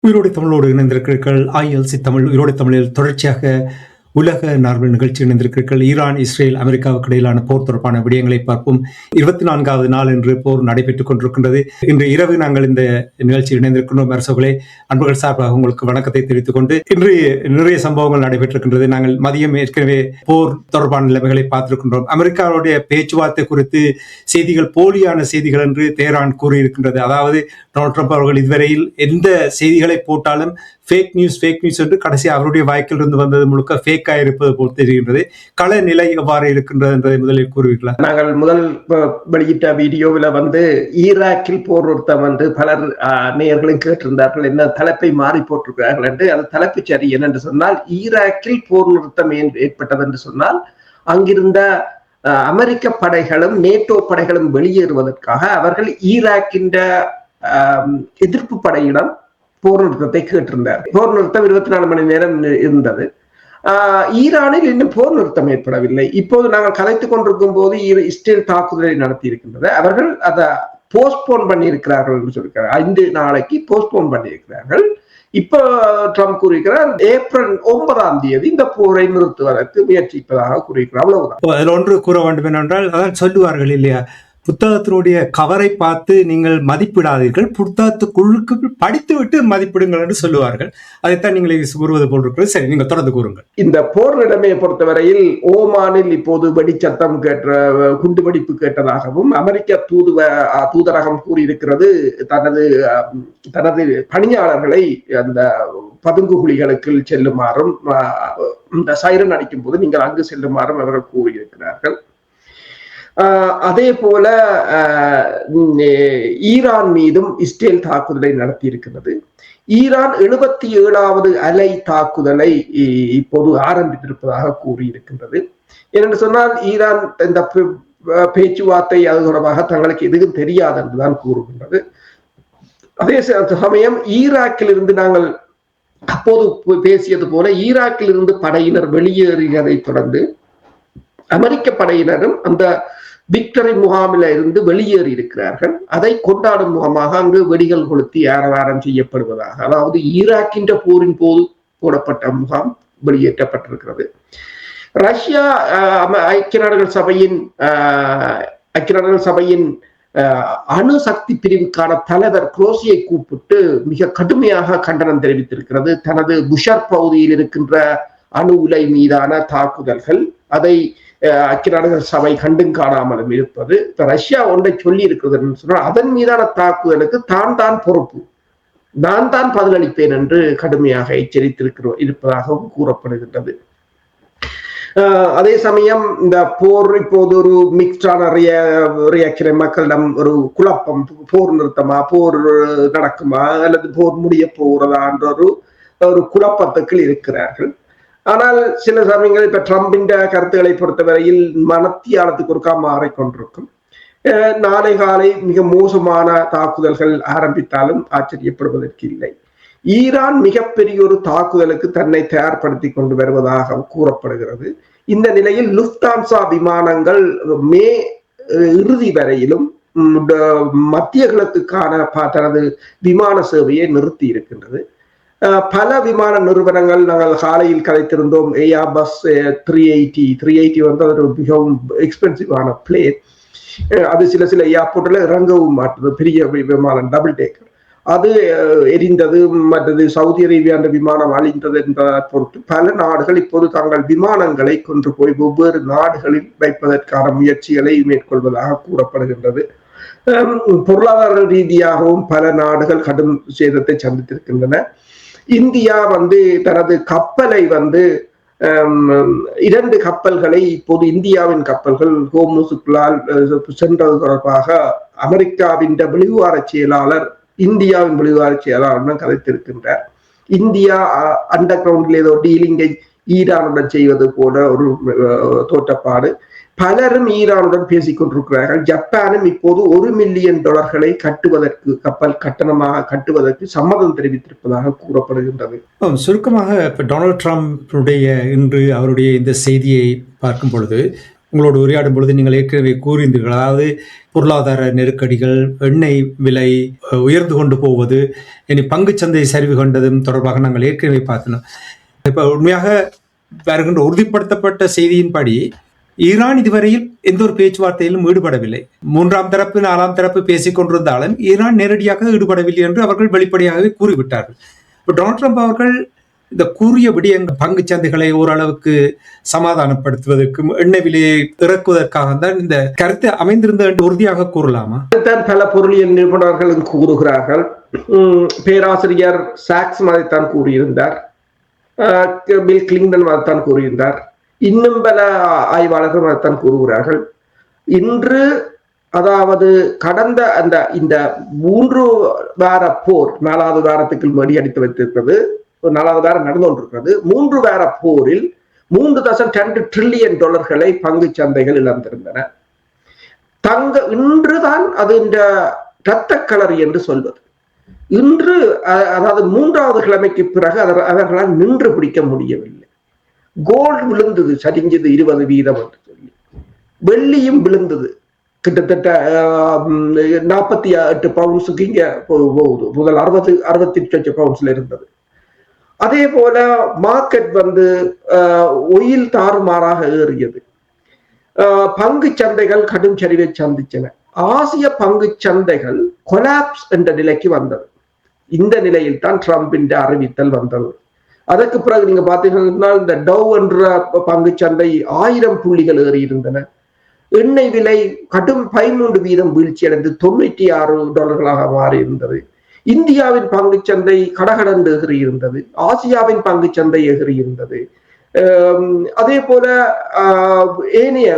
உயிரோடு தமிழோடு இணைந்திருக்கிறீர்கள். ILC தமிழ் உயிரோடு தமிழில் தொடர்ச்சியாக உலக நார்மல் நிகழ்ச்சி இணைந்திருக்கிறீர்கள். ஈரான், இஸ்ரேல், அமெரிக்காவுக்கு இடையிலான போர் தொடர்பான விடயங்களை பார்ப்போம். 24வது நாள் என்று போர் நடைபெற்றுக் கொண்டிருக்கின்றது. இன்று இரவு நாங்கள் இந்த நிகழ்ச்சியில் இணைந்திருக்கின்றோம். அரசுகளே, அன்புகள் சார்பாக உங்களுக்கு வணக்கத்தை தெரிவித்துக் கொண்டு, இன்று நிறைய சம்பவங்கள் நடைபெற்றிருக்கின்றது. நாங்கள் மதியம் ஏற்கனவே போர் தொடர்பான நிலைமைகளை பார்த்திருக்கின்றோம். அமெரிக்காவுடைய பேச்சுவார்த்தை குறித்து செய்திகள் போலியான செய்திகள் என்று தேரான் கூறியிருக்கின்றது. அதாவது டொனால்ட் ட்ரம்ப் அவர்கள் இதுவரையில் எந்த செய்திகளை போட்டாலும் ஃபேக் நியூஸ் என்று கடைசி அவருடைய வாய்க்கிலிருந்து வந்தது முழுக்க ஃபேக்கா இருப்பது போல் தெரிகின்றது. கள நிலை எவ்வாறு இருக்கின்றது என்பதை முதலில் கூறுவீர்களா? நாங்கள் முதல் வெளியிட்ட வீடியோவில் ஈராக்கில் போர் நிறுத்தம் பலர் நேயர்களும் கேட்டிருந்தார்கள், என்ன தலைப்பை மாறி போட்டிருக்கிறார்கள் என்று. அது தலைப்பு சரி. என்னென்று சொன்னால், ஈராக்கில் போர் நிறுத்தம் ஏற்பட்டது என்று சொன்னால், அங்கிருந்த அமெரிக்க படைகளும் நேட்டோ படைகளும் வெளியேறுவதற்காக அவர்கள் ஈராக்கின் எதிர்ப்பு படையிடம் போர் நிறுத்தத்தை கேட்டிருந்தார். போர் நிறுத்தம் 24 மணி நேரம் இருந்தது. ஈரானில் இன்னும் போர் நிறுத்தம் ஏற்படவில்லை. இப்போது நாங்கள் கதைத்துக் கொண்டிருக்கும் போது இஸ்ரேல் தாக்குதலை நடத்தி இருக்கின்றது. அவர்கள் அதை போஸ்ட்போன் பண்ணி இருக்கிறார்கள் என்று சொல்லியிருக்கிறார். 5 நாளைக்கு போஸ்ட்போன் பண்ணி இருக்கிறார்கள். இப்ப ட்ரம்ப் கூறுகிறார் ஏப்ரல் 9ஆம் தேதி இந்த போரை நிறுத்துவதற்கு முயற்சிப்பதாக கூறுகிறார். அவ்வளவுதான். அதில் ஒன்று கூற வேண்டும் என்னென்றால், அதான் சொல்லுவார்கள் இல்லையா, புத்தகத்தினுடைய கவரை பார்த்து நீங்கள் மதிப்பிடாதீர்கள், புத்தகத்துக்குள்ளுக்கு படித்துவிட்டு மதிப்பிடுங்கள் என்று சொல்லுவார்கள். அதைத்தான் நீங்கள் கூறுவது போல் இருக்கிறது. சரி, நீங்கள் தொடர்ந்து கூறுங்கள். இந்த போர் நிலைமையை பொறுத்தவரையில் ஓமானில் இப்போது வெடிச்சத்தம் குண்டுவெடிப்பு கேட்டதாகவும் அமெரிக்க தூதரகம் கூறியிருக்கிறது, தனது பணியாளர்களை அந்த பதுங்கு குழிகளுக்கு செல்லுமாறும், இந்த சைரன் அடிக்கும் போது நீங்கள் அங்கு செல்லுமாறும் அவர்கள் கூறியிருக்கிறார்கள். அதே போல ஈரான் மீதும் இஸ்ரேல் தாக்குதலை நடத்தி இருக்கிறது. ஈரான் 77வது அலை தாக்குதலை இப்போது ஆரம்பித்திருப்பதாக கூறியிருக்கின்றது. ஏனென்று சொன்னால், ஈரான் இந்த பேச்சுவார்த்தை அது தொடர்பாக தங்களுக்கு எதுவும் தெரியாது என்றுதான் கூறுகின்றது. அதே சமயம் ஈராக்கில் இருந்து நாங்கள் அப்போது பேசியது போல ஈராக்கில் இருந்து படையினர் வெளியேறியதை தொடர்ந்து அமெரிக்க படையினரும் அந்த விக்டரி முகாமில இருந்து வெளியேறி இருக்கிறார்கள். அதை கொண்டாடும் முகமாக அங்கு வெடிகள் கொளுத்தி ஆரவாரம் செய்யப்படுவதாக, அதாவது ஈராக்கின் போரின் போது போடப்பட்ட முகாம் வெளியேற்றப்பட்டிருக்கிறது. ரஷ்யா ஐக்கிய நாடுகள் சபையின் அணுசக்தி பிரிவுக்கான தலைவர் குரோசியை கூப்பிட்டு மிக கடுமையாக கண்டனம் தெரிவித்திருக்கிறது. தனது புஷர் பகுதியில் இருக்கின்ற அணு உலை மீதான தாக்குதல்கள், அதை ஐக்கிய நாடுகள் சபை கண்டும் காணாமலும் இருப்பது. ரஷ்யா ஒன்றை சொல்லி இருக்கிறது சொன்னால், அதன் மீதான தாக்குதலுக்கு தான் பொறுப்பு, நான் தான் பதிலளிப்பேன் என்று கடுமையாக இருப்பதாகவும் கூறப்படுகின்றது. அதே சமயம் இந்த போர் இப்போது ஒரு மிக்ஸ்டான ரியாக்ஷனை, மக்களிடம் ஒரு குழப்பம், போர் நிறுத்தமா, போர் நடக்குமா அல்லது போர் முடிய போகிறதா என்ற ஒரு குழப்பத்துக்கு இருக்கிறார்கள். ஆனால் சில சமயங்கள் இப்ப ட்ரம்பின் கருத்துக்களை பொறுத்தவரையில் மனத்தியாலத்துக்கு ஒருக்கா மாறிக்கொண்டிருக்கும். நாளை காலை மிக மோசமான தாக்குதல்கள் ஆரம்பித்தாலும் ஆச்சரியப்படுவதற்கு இல்லை. ஈரான் மிகப்பெரிய ஒரு தாக்குதலுக்கு தன்னை தயார்படுத்தி கொண்டு வருவதாக கூறப்படுகிறது. இந்த நிலையில் லுஃப்தான்சா விமானங்கள் மே இறுதி வரையிலும் மத்திய கிழக்குக்கான தனது விமான சேவையை நிறுத்தி இருக்கின்றது. பல விமான நிறுவனங்கள், நாங்கள் காலையில் கலைத்திருந்தோம், ஏர்பஸ் 380 ஒரு மிகவும் எக்ஸ்பென்சிவான பிளேன். அது சில ஏர்போர்ட்ல இறங்கவும் மாட்டுது. பெரிய விமானம், டபுள் டேக்கர், அது எரிந்தது. மற்றது சவுதி அரேபியா விமானம் அழிந்தது என்பதை பொறுத்து பல நாடுகள் இப்போது தங்கள் விமானங்களை கொண்டு போய் வெவ்வேறு நாடுகளில் வைப்பதற்கான முயற்சிகளை மேற்கொள்வதாக கூறப்படுகின்றது. பொருளாதார ரீதியாகவும் பல நாடுகள் கடும் சேதத்தை சந்தித்திருக்கின்றன. இந்தியா தனது கப்பலை 2 கப்பல்களை இப்போது இந்தியாவின் கப்பல்கள் ஹோர்முஸுக்குள்ளால் சென்றது தொடர்பாக அமெரிக்காவின் வெளிவார செயலாளர் இந்தியாவின் வெளிவார செயலாளர் கதைத்திருக்கின்றார். இந்தியா அண்டர் கிரவுண்டில் ஏதோ டீலிங்கை ஈரானுடன் செய்வது போல ஒரு தோற்றப்பாடு. பலரும் ஈரானுடன் பேசிக் கொண்டிருக்கிறார்கள். ஜப்பானும் இப்போது $1 மில்லியன் கப்பல் கட்டணமாக கட்டுவதற்கு சம்மதம் தெரிவித்திருப்பதாக கூறப்படுகின்றது. சுருக்கமாக, இப்ப டொனால்ட் ட்ரம்புடைய இன்று அவருடைய இந்த செய்தியை பார்க்கும் பொழுது, உங்களோடு உரையாடும் பொழுது நீங்கள் ஏற்கனவே கூறியிருந்தீர்கள், அதாவது பொருளாதார நெருக்கடிகள், எண்ணெய் விலை உயர்ந்து கொண்டு போவது, இனி பங்குச்சந்தை சரிவு கண்டதும் தொடர்பாக நாங்கள் ஏற்கனவே பார்த்தோம். இப்ப உண்மையாக வருகின்ற உறுதிப்படுத்தப்பட்ட செய்தியின்படி ஈரான் இதுவரையில் எந்த ஒரு பேச்சுவார்த்தையிலும் ஈடுபடவில்லை. 3ஆம் தரப்பு 4ஆம் தரப்பு பேசிக் கொண்டிருந்தாலும் ஈரான் நேரடியாக ஈடுபடவில்லை என்று அவர்கள் வெளிப்படையாகவே கூறிவிட்டார்கள். டொனால்ட் ட்ரம்ப் அவர்கள் இந்த கூறிய விடயங்கள் பங்கு சந்தைகளை ஓரளவுக்கு சமாதானப்படுத்துவதற்கும் எண்ணெய் விலையை இறக்குவதற்காக தான் இந்த கருத்து அமைந்திருந்த என்று உறுதியாக கூறலாமா? பல பொருளியல் நிபுணர்களும் கூறுகிறார்கள். பேராசிரியர் சாக்ஸ் அதைத்தான் கூறியிருந்தார், பில் கிளிங்டன் அதைத்தான் கூறியிருந்தார், இன்னும் பல ஆய்வாளர்கள் அதைத்தான் கூறுகிறார்கள். இன்று அதாவது கடந்த இந்த 3 வார போர் 4வது வாரத்துக்கு மடியடித்து வைத்திருக்கிறது. 4வது வாரம் நடந்து கொண்டிருக்கிறது. 3 வார போரில் $3.2 டிரில்லியன் பங்கு சந்தைகள் இழந்திருந்தன. இன்றுதான் அது இந்த இரத்த களரி என்று சொல்வது. இன்று அதாவது 3வது கிழமைக்கு பிறகு அவர்களால் நின்று பிடிக்க முடியவில்லை. கோல்டு விழுந்தது, சரிஞ்சது 20% என்று சொல்லி. வெள்ளியும் விழுந்தது, கிட்டத்தட்ட 48 பவுன்ஸுக்கு இங்க போகுது. முதல் 68 பவுன்ஸ்ல இருந்தது. அதே போல மார்க்கெட் ஒயில் தாறுமாறாக ஏறியது. பங்கு சந்தைகள் கடும் சரிவை சந்திச்சன. ஆசிய பங்கு சந்தைகள் கொலாப்ஸ் என்ற நிலைக்கு வந்தது. இந்த நிலையில் தான் ட்ரம்பின் அறிவித்தல் வந்தது. அதற்கு பிறகு நீங்க பாத்தீங்கன்னா இந்த டவ் என்ற பங்கு சந்தை 1000 புள்ளிகள் ஏறி இருந்தன. எண்ணெய் விலை கடும் 13% வீழ்ச்சி அடைந்து $96 மாறி இருந்தது. இந்தியாவின் பங்கு சந்தை கடகடந்து எகிரி இருந்தது. ஆசியாவின் பங்கு சந்தை எகிரி இருந்தது. அதே போல ஏனைய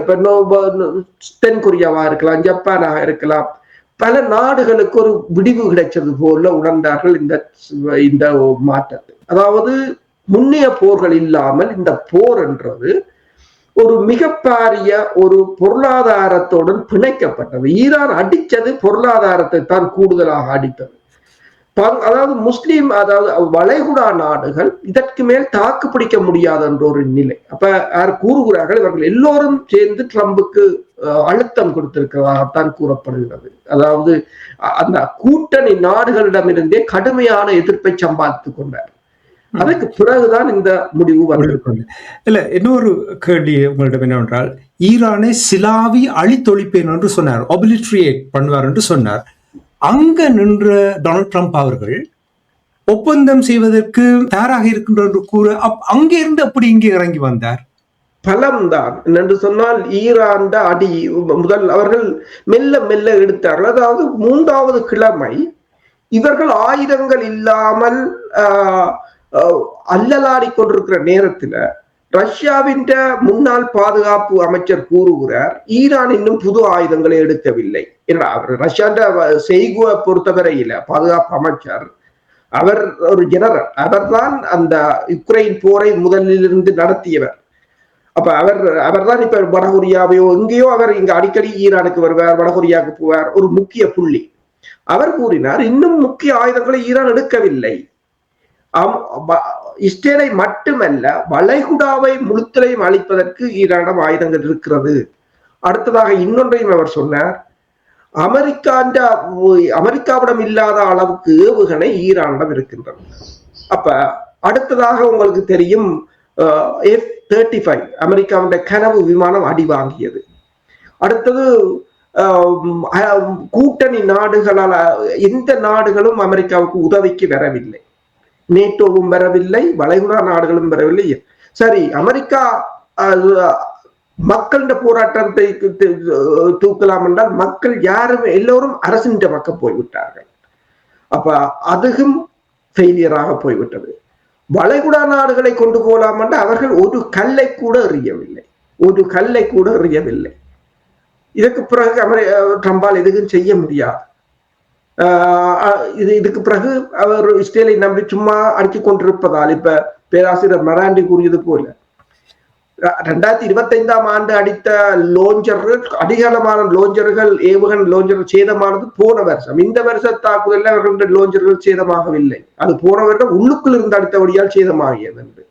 தென்கொரியாவா இருக்கலாம், ஜப்பானாக இருக்கலாம், பல நாடுகளுக்கு ஒரு விடிவு கிடைச்சது போல உணர்ந்தார்கள் இந்த மாற்றத்தை. அதாவது முன்னைய போர்கள் இல்லாமல் இந்த போர் என்றது ஒரு மிகப்பெரிய ஒரு பொருளாதாரத்துடன் பிணைக்கப்பட்டது. ஈரான் அடித்தது பொருளாதாரத்தை தான் கூடுதலாக அடித்தது. அதாவது முஸ்லீம், அதாவது வளைகுடா நாடுகள் இதற்கு மேல் தாக்கு பிடிக்க முடியாது என்ற ஒரு நிலை. அப்ப யார் கூறுகிறார்கள், இவர்கள் எல்லோரும் சேர்ந்து ட்ரம்புக்கு அழுத்தம் கொடுத்திருக்கிறதாகத்தான் கூறப்படுகிறது. அதாவது அந்த கூட்டணி நாடுகளிடமிருந்தே கடுமையான எதிர்ப்பை சம்பாதித்துக் கொண்டார். அதற்கு பிறகுதான் இந்த முடிவு வந்திருக்கிறது. இல்ல, இன்னொரு கேள்வி உங்களிடம் என்னவென்றால், ஈரானை சிலாவி அழித்தொழிப்பேன் என்று சொன்னார், ஒபிலிட்ரியேட் பண்ணுவார் என்று சொன்னார். அங்க நின்ற டொனால்ட் ட்ரம்ப் அவர்கள் ஒப்பந்தம் செய்வதற்கு தயாராக இருக்கின்ற என்று கூற அங்கே இருந்து அப்படி இங்கே இறங்கி வந்தார். பலம்தான் என்று சொன்னால் ஈரான் அடி முதல் அவர்கள் மெல்ல மெல்ல எடுத்தார்கள். அதாவது 3வது கிழமை இவர்கள் ஆயுதங்கள் இல்லாமல் அல்லலாடி கொண்டிருக்கிற நேரத்துல ரஷ்யாவின் முன்னாள் பாதுகாப்பு அமைச்சர் கூறுகிறார், ஈரான் இன்னும் புது ஆயுதங்களை எடுக்கவில்லை என்றார். ரஷ்யாண்ட செய்குவை பொறுத்தவரையில பாதுகாப்பு அமைச்சர் அவர் ஒரு ஜெனரல், அவர்தான் அந்த யுக்ரைன் போரை முதலிலிருந்து நடத்தியவர். அப்ப அவர்தான் இப்ப வடகொரியாவையோ எங்கேயோ அவர் இங்க அடிக்கடி ஈரானுக்கு வருவார், வடகொரியாவுக்கு போவார், ஒரு முக்கிய புள்ளி. அவர் கூறினார், இன்னும் முக்கிய ஆயுதங்களை ஈரான் எடுக்கவில்லை. இஸ்ரேலை மட்டுமல்ல வளைகுடாவை முழுத்தலையும் அழிப்பதற்கு ஈரானிடம் ஆயுதங்கள் இருக்கிறது. அடுத்ததாக இன்னொன்றையும் அவர் சொன்னார், அமெரிக்காவிடம் இல்லாத அளவுக்கு ஏவுகணை ஈரானிடம் இருக்கின்றன. அப்ப அடுத்ததாக உங்களுக்கு தெரியும், F-35 அமெரிக்காவின் கனவு விமானம் அடி வாங்கியது. அடுத்தது கூட்டணி நாடுகளால் எந்த நாடுகளும் அமெரிக்காவுக்கு உதவிக்கு வரவில்லை. நேட்டோவும் வரவில்லை, வளைகுடா நாடுகளும் வரவில்லை. சரி, அமெரிக்கா மக்களின் போராட்டத்தை தூக்கலாம் என்றால் மக்கள் யாரும் எல்லோரும் அரசின் பக்கம் போய்விட்டார்கள். அப்ப அதுவும் ஃபெயிலியராக போய்விட்டது. வளைகுடா நாடுகளை கொண்டு போகலாம் என்றால் அவர்கள் ஒரு கல்லை கூட எறியவில்லை. இதற்கு பிறகு ட்ரம்பால் எதுவும் செய்ய முடியாது. இதுக்கு பிறகு அவர் இஸ்ரேலை நம்பி சும்மா அடிச்சு கொண்டிருப்பதால், இப்ப பேராசிரியர் மராண்டி கூறியது போல 2025ஆம் ஆண்டு அடித்த லோஞ்சர்கள், அதிகளமான லோஞ்சர்கள், ஏவுகணை லோஞ்சர்கள் சேதமானது போன வருஷம். இந்த வருஷ தாக்குதலில் அவர்களுடைய லோஞ்சர்கள் சேதமாகவில்லை. அது போன வருடம் உள்ளுக்குள் இருந்து அடித்தபடியால் சேதமாகியது என்று.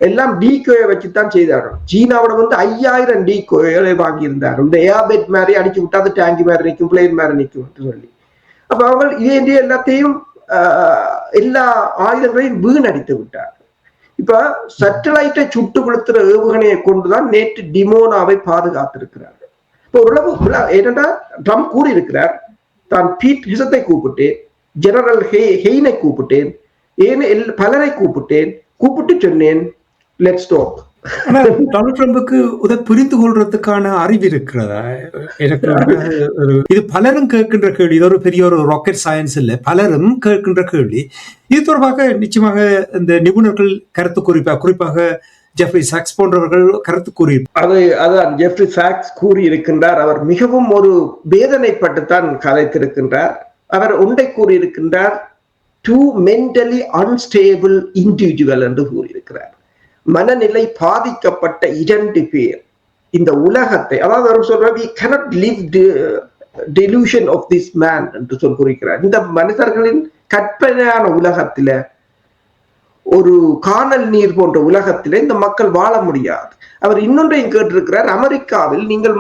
எல்லாம் டீகோயை வச்சுதான் செய்தார்கள். சீனாவோட 5000 டீகோயை வாங்கியிருந்தார். இந்த ஏர்பெட் மாதிரி அடிச்சு விட்டா அது டேங்கி மாதிரி நிற்கும், பிளேன் மாதிரி நிற்கும் சொல்லி. அப்ப அவங்க இதே எல்லாத்தையும் எல்லா ஆயுதங்களையும் வீணடித்து விட்டார். இப்ப சேட்டலைட்டை சுட்டு கொளுத்துற ஏவுகணையை கொண்டுதான் நேற்று டிமோனாவை பாதுகாத்திருக்கிறார்கள். இப்ப ஓரளவு என்னன்னா ட்ரம்ப் கூறியிருக்கிறார், தான் பீட் ஹிசத்தை கூப்பிட்டேன், ஜெனரல் ஹெயினை கூப்பிட்டேன், பலரை கூப்பிட்டு சொன்னேன், லெட்ஸ் டாக். ஆனா டொனால்ட் ட்ரம்புக்கு இதை புரிந்து கொள்றதுக்கான அறிவு இருக்கிறதா? எனக்கு இது பலரும் கேட்கின்ற கேள்வி. இது ஒரு பெரிய ஒரு ராக்கெட் சயின்ஸ் இல்லை, பலரும் கேட்கின்ற கேள்வி. இது தொடர்பாக நிச்சயமாக இந்த நிபுணர்கள் கருத்து குறிப்பாக ஜெஃப்ரி சாக்ஸ் போன்றவர்கள் கருத்து கூறி அதான் ஜெஃப்ரி சாக்ஸ் கூறி இருக்கின்றார். அவர் மிகவும் ஒரு வேதனைப்பட்டுத்தான் கதைத்திருக்கின்றார். அவர் ஒன்றை கூறியிருக்கின்றார், டூ மென்டலி அன்ஸ்டேபிள் இண்டிவிஜுவல் என்று கூறியிருக்கிறார். மனநிலை பாதிக்கப்பட்ட 2 பேர் இந்த உலகத்தை, அதாவது அவர் சொல்ற we cannot live the delusion of this man என்று குறிக்கிறார். இந்த மனிதர்களின் கற்பனையான உலகத்தில, ஒரு காணல் நீர் போன்ற உலகத்தில இந்த மக்கள் வாழ முடியாது. அவர் இன்னொன்றையும் கேட்டிருக்கிறார், அமெரிக்காவில் நீங்கள்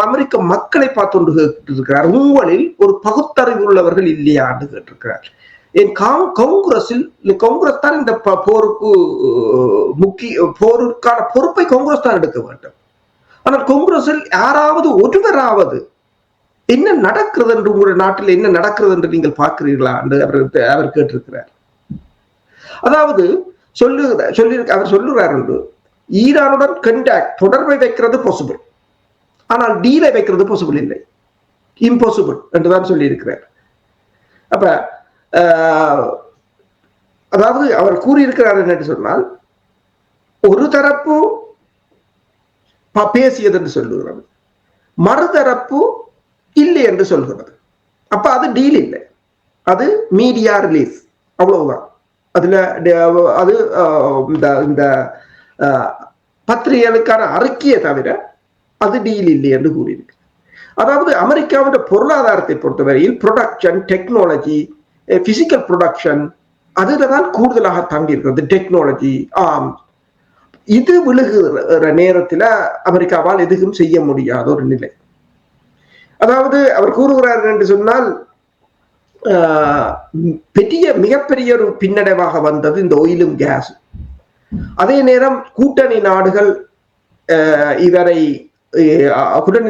அமெரிக்க மக்களை பார்த்து ஒன்று கேட்டிருக்கிறார், உங்களில் ஒரு பகுத்தறிவு உள்ளவர்கள் இல்லையா என்று கேட்டிருக்கிறார். காங்கிரஸ் தான் இந்த போருக்கு போருக்கான பொறுப்பை காங்கிரஸ் தான் எடுக்க வேண்டும். ஆனால் காங்கிரஸில் யாராவது ஒருவராவது என்ன நடக்கிறது என்று, உங்களுடைய நாட்டில் என்ன நடக்கிறது என்று நீங்கள் பார்க்கிறீர்களா என்று அவர் கேட்டிருக்கிறார். அதாவது அவர் சொல்லுகிறார் என்று, ஈரானுடன் தொடர்பை வைக்கிறது பாசிபிள், ஆனால் டீலை வைக்கிறது பாசிபிள் இல்லை, இம்பாசிபிள் என்றுதான் சொல்லி இருக்கிறார். அப்ப அதாவது அவர் கூறியிருக்கிறார் என்று சொன்னால், ஒரு தரப்பு பேசியது என்று சொல்லுகிறது, மறுதரப்பு இல்லை என்று சொல்கிறது. அப்ப அது டீல் இல்லை, அது மீடியா ரிலீஸ், அவ்வளவுதான். அதுல அது இந்த பத்திரிகைகளுக்கான அறிக்கையை தவிர அது டீல் இல்லை என்று கூறியிருக்கு. அதாவது அமெரிக்காவின் பொருளாதாரத்தை பொறுத்தவரையில் ப்ரொடக்ஷன், டெக்னாலஜி, பிசிக்கல் ப்ரொடக்ஷன் அதுதான் கூடுதலாக தாங்கி இருக்கிறது. டெக்னாலஜி இது விழுகிற நேரத்தில் அமெரிக்காவால் எதுவும் செய்ய முடியாத ஒரு நிலை. அதாவது அவர் கூறுகிறார் என்று சொன்னால், மிகப்பெரிய ஒரு பின்னடைவாக வந்தது இந்த ஆயிலும் கேஸ். அதே நேரம் கூட்டணி